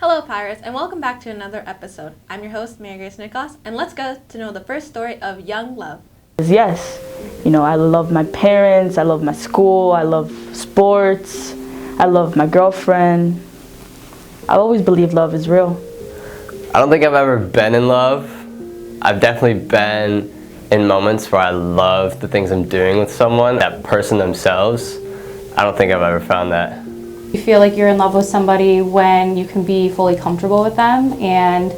Hello Pirates, and welcome back to another episode. I'm your host, Nicolas, and let's go to know the first story of young love. Yes, I love my parents, I love my school, I love sports, I love my girlfriend. I always believe love is real. I don't think I've ever been in love. I've definitely been in moments where I love the things I'm doing with someone, that person themselves. I don't think I've ever found that. You feel like you're in love with somebody when you can be fully comfortable with them and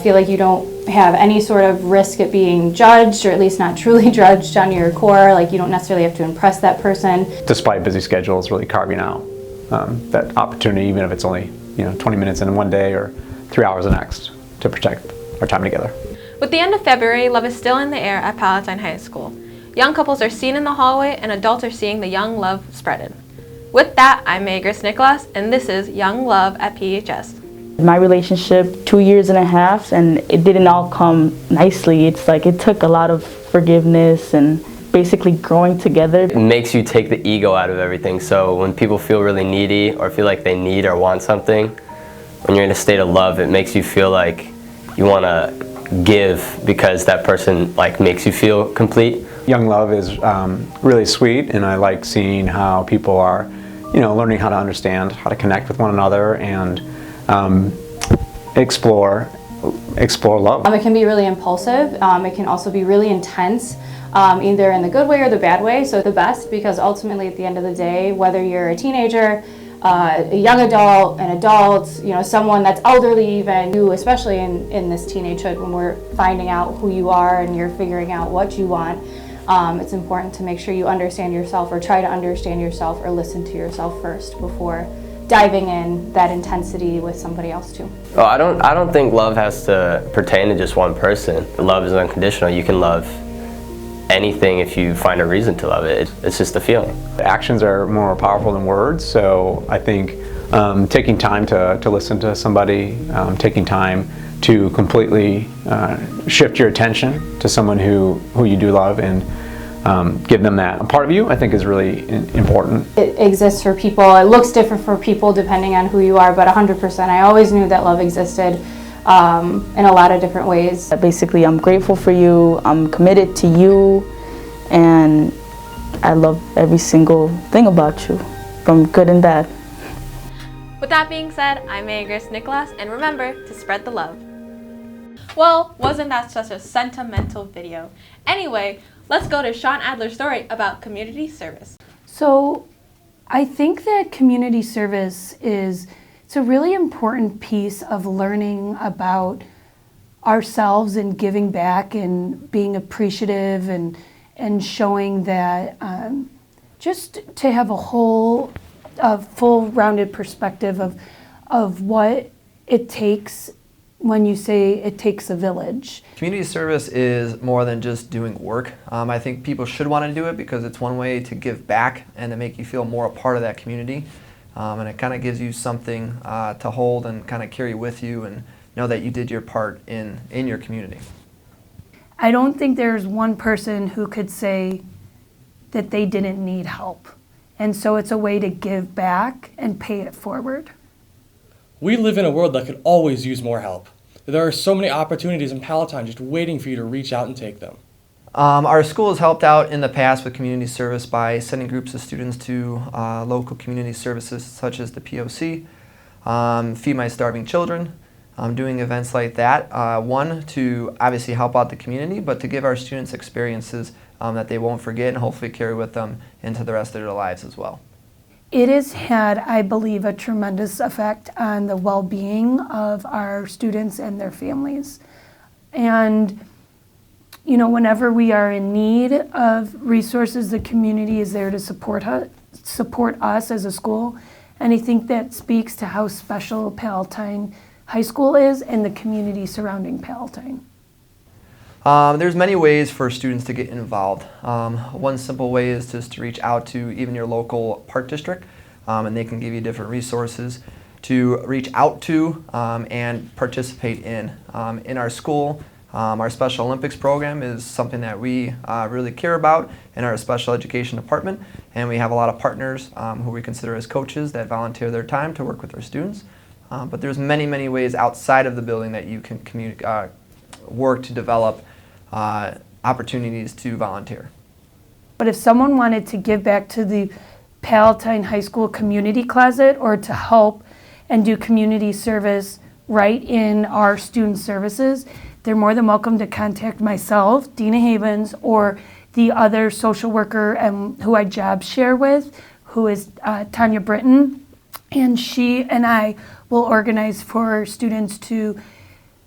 feel like you don't have any sort of risk at being judged, or at least not truly judged on your core. Like you don't necessarily have to impress that person. Despite busy schedules, really carving out that opportunity, even if it's only 20 minutes in one day or 3 hours the next, to protect our time together. With the end of February, love is still in the air at Pellettiere High School. Young couples are seen in the hallway, and adults are seeing the young love spreaded. With that, I'm Nicolas, and this is Young Love at PHS. My relationship, 2 years and a half, and it didn't all come nicely. It's like it took a lot of forgiveness and basically growing together. It makes you take the ego out of everything, so when people feel really needy or feel like they need or want something, when you're in a state of love, it makes you feel like you want to give because that person makes you feel complete. Young love is really sweet, and I like seeing how people are learning how to understand, how to connect with one another, and explore love. It can be really impulsive. It can also be really intense, either in the good way or the bad way. So the best, because ultimately at the end of the day, whether you're a teenager, a young adult, an adult, someone that's elderly even, you, especially in this teenagehood when we're finding out who you are and you're figuring out what you want, it's important to make sure you understand yourself, or try to understand yourself, or listen to yourself first before diving in that intensity with somebody else too. Oh, I don't think love has to pertain to just one person. Love is unconditional. You can love anything if you find a reason to love it. It's just a feeling. Actions are more powerful than words, so I think taking time to listen to somebody, taking time to completely shift your attention to someone who you do love and give them that part of you, I think is really important. It exists for people. It looks different for people depending on who you are, but 100%. I always knew that love existed in a lot of different ways. Basically, I'm grateful for you, I'm committed to you, and I love every single thing about you, from good and bad. With that being said, I'm Nicolas, and remember to spread the love. Well, wasn't that such a sentimental video? Anyway, let's go to Shawn Adler's story about community service. So I think that community service it's a really important piece of learning about ourselves and giving back and being appreciative and showing that just to have a full rounded perspective of what it takes when you say it takes a village. Community service is more than just doing work. I think people should want to do it because it's one way to give back and to make you feel more a part of that community. And it kind of gives you something to hold and kind of carry with you and know that you did your part in your community. I don't think there's one person who could say that they didn't need help. And so it's a way to give back and pay it forward. We live in a world that could always use more help. There are so many opportunities in Pellettiere just waiting for you to reach out and take them. Our school has helped out in the past with community service by sending groups of students to local community services such as the POC, Feed My Starving Children, doing events like that. One, to obviously help out the community, but to give our students experiences that they won't forget and hopefully carry with them into the rest of their lives as well. It has had, I believe, a tremendous effect on the well-being of our students and their families. And, whenever we are in need of resources, the community is there to support us as a school. And I think that speaks to how special Pellettiere High School is and the community surrounding Pellettiere. There's many ways for students to get involved. One simple way is just to reach out to even your local park district, and they can give you different resources to reach out to and participate in. In our school, our Special Olympics program is something that we really care about in our special education department, and we have a lot of partners who we consider as coaches that volunteer their time to work with our students. But there's many, many ways outside of the building that you can work to develop opportunities to volunteer. But if someone wanted to give back to the Palatine High School Community Closet or to help and do community service right in our student services, they're more than welcome to contact myself, Dina Havens, or the other social worker who I job share with, who is Tanya Britton. And she and I will organize for students to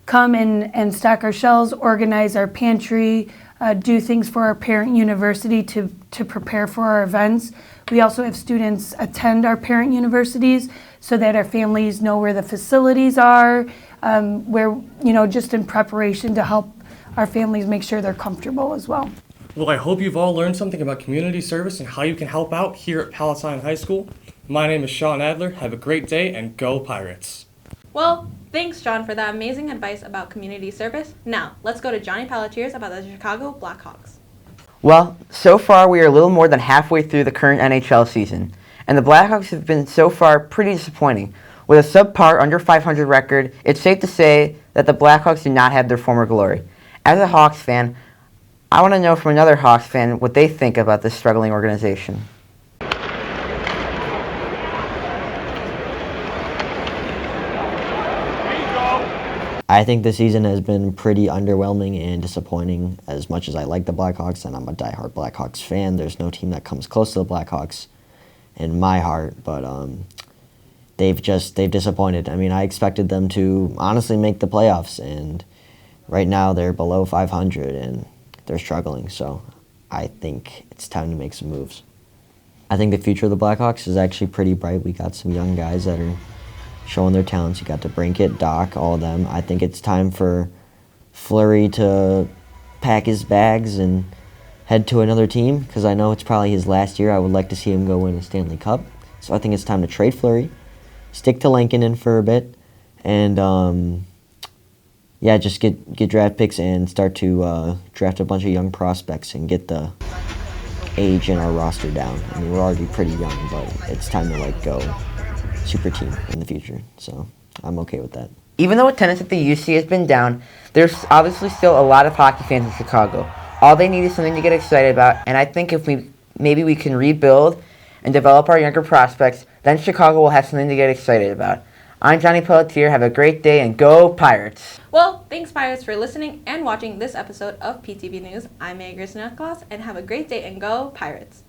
come and stock our shelves, organize our pantry, do things for our parent university to prepare for our events. We also have students attend our parent universities so that our families know where the facilities are, just in preparation to help our families make sure they're comfortable as well. Well, I hope you've all learned something about community service and how you can help out here at Palatine High School. My name is Shawn Adler. Have a great day and go Pirates. Well, thanks, John, for that amazing advice about community service. Now, let's go to Johnny Pellettiere about the Chicago Blackhawks. Well, so far we are a little more than halfway through the current NHL season, and the Blackhawks have been so far pretty disappointing. With a subpar under 500 record, it's safe to say that the Blackhawks do not have their former glory. As a Hawks fan, I want to know from another Hawks fan what they think about this struggling organization. I think the season has been pretty underwhelming and disappointing. As much as I like the Blackhawks, and I'm a diehard Blackhawks fan, there's no team that comes close to the Blackhawks in my heart, but they've disappointed. I mean, I expected them to honestly make the playoffs, and right now they're below 500 and they're struggling, so I think it's time to make some moves. I think the future of the Blackhawks is actually pretty bright. We got some young guys that are showing their talents. You got DeBrincat, Doc, all of them. I think it's time for Fleury to pack his bags and head to another team, because I know it's probably his last year. I would like to see him go win a Stanley Cup. So I think it's time to trade Fleury, stick to Lankinen for a bit, and just get draft picks and start to draft a bunch of young prospects and get the age in our roster down. I mean, we're already pretty young, but it's time to go super team in the future, so I'm okay with that. Even though attendance at the UC has been down, there's obviously still a lot of hockey fans in Chicago. All they need is something to get excited about, and I think if maybe we can rebuild and develop our younger prospects, then Chicago will have something to get excited about. I'm Johnny Pellettiere. Have a great day and go Pirates! Well, thanks, Pirates, for listening and watching this episode of PTV News. I'm Nicolas, and have a great day and go Pirates!